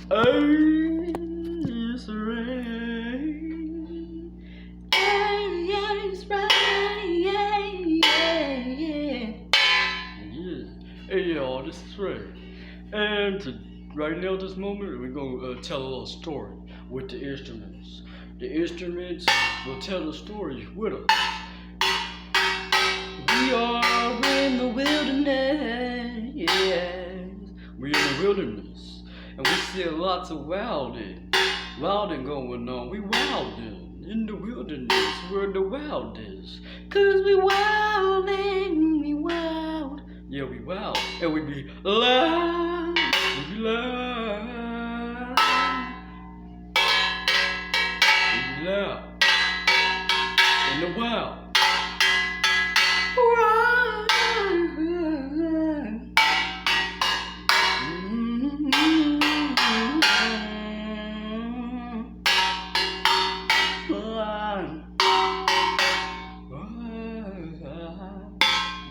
Hey, it's rain. Hey, yeah, it's rain. Yeah, yeah, yeah. Yeah. Hey, y'all, this is Ray. And right now, this moment, we're gonna tell a little story with the instruments. The instruments will tell the story with us. We are in the wilderness, yes. We're in the wilderness, and we see lots of wilding going on. We wilding in the wilderness, where the wild is. 'Cause we wilding, we wild. Yeah, we wild, and we be loud, we be loud, we be loud in the wild.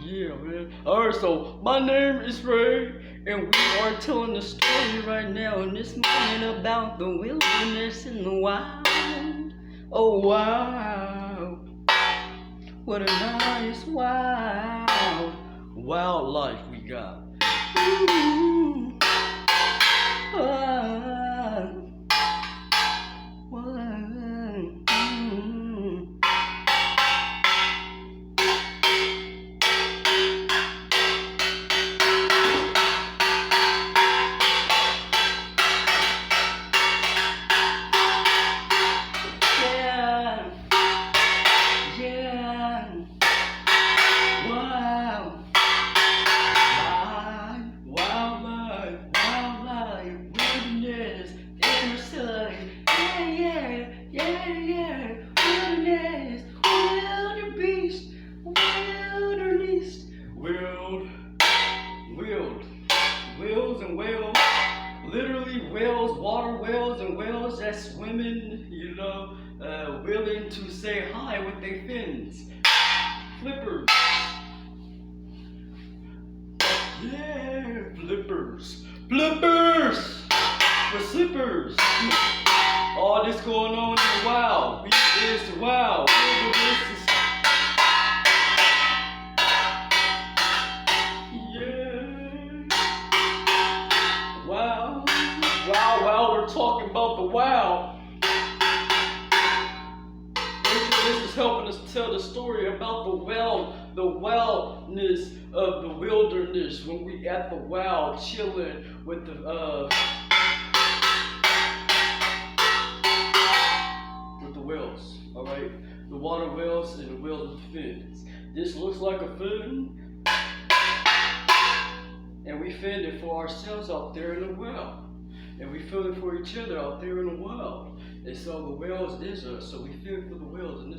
Yeah, man. Alright, so my name is Ray, and we are telling the story right now in this moment about the wilderness and the wild. Oh, wow. What a nice wildlife we got. Ooh. Whales and whales, literally whales, water whales and whales that's swimming, willing to say hi with their fins. Flippers. Yeah, flippers. Flippers! For slippers. All this going on in the wild. We is the wild. Wow, we're talking about the wow. This is helping us tell the story about the wildness of the wilderness when we at the wild chilling with the whales. Alright? The water whales and the whales with fins. This looks like a fin. And we fend it for ourselves out there in the wild. And we feel it for each other out there in the wild. And so the whales is us. So we feel for the whales. And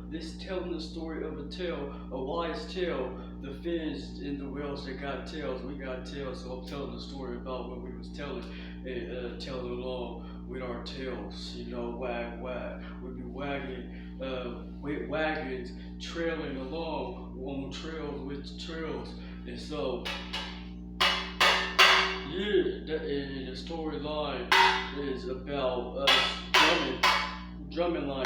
this telling the story of a wise tale. The fins and the whales that got tails. We got tails. So I'm telling the story about what we was telling and telling along with our tails. Wag. We be wagging with wagons trailing along on trails with trails. And so the storyline is about us drumming line.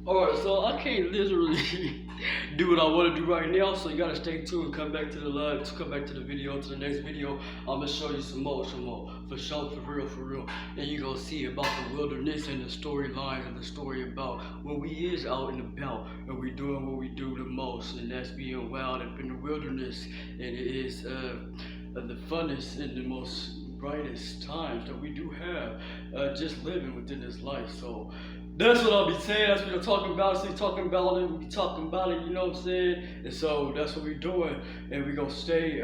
Alright, so I can't literally do what I want to do right now. So you gotta stay tuned. Come back to the live. Come back to the video. To the next video, I'm gonna show you some more, for sure, for real. And you gonna see about the wilderness and the storyline and the story about when we is out and about and we doing what we do the most, and that's being wild up in the wilderness. And it is the funnest and the most brightest times that we do have just living within this life. So that's what I'll be saying. That's what I'm talking about. So talking about it, we be talking about it, you know what I'm saying? And so that's what we're doing. And we're gonna stay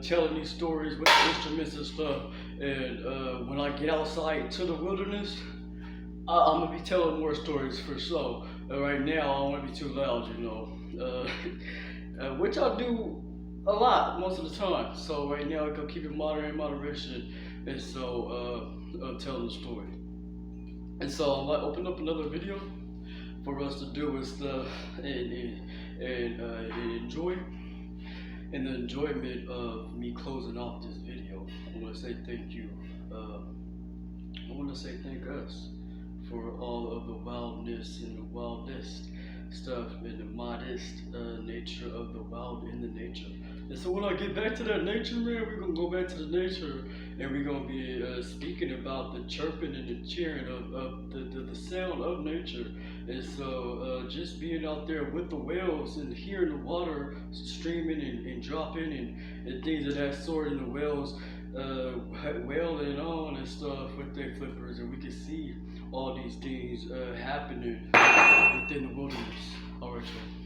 telling these stories with the instruments and stuff. And when I get outside to the wilderness, I'm gonna be telling more stories for sure. Right now, I don't wanna be too loud, you know. Which I do a lot most of the time. So right now, I'm gonna keep it in moderation. And so I'm telling the story. And so I might open up another video for us to do and stuff and enjoy. And the enjoyment of me closing off this video, I want to say thank you. I want to say thank us for all of the wildness and the wildest stuff and the modest nature of the wild in the nature. And so when I get back to that nature, man, we're gonna go back to the nature and we're gonna be speaking about the chirping and the cheering of the sound of nature. And so just being out there with the whales and hearing the water streaming and dropping and things of that sort, and the whales wailing on and stuff with their flippers, and we can see all these things happening within the wilderness. All right, y'all.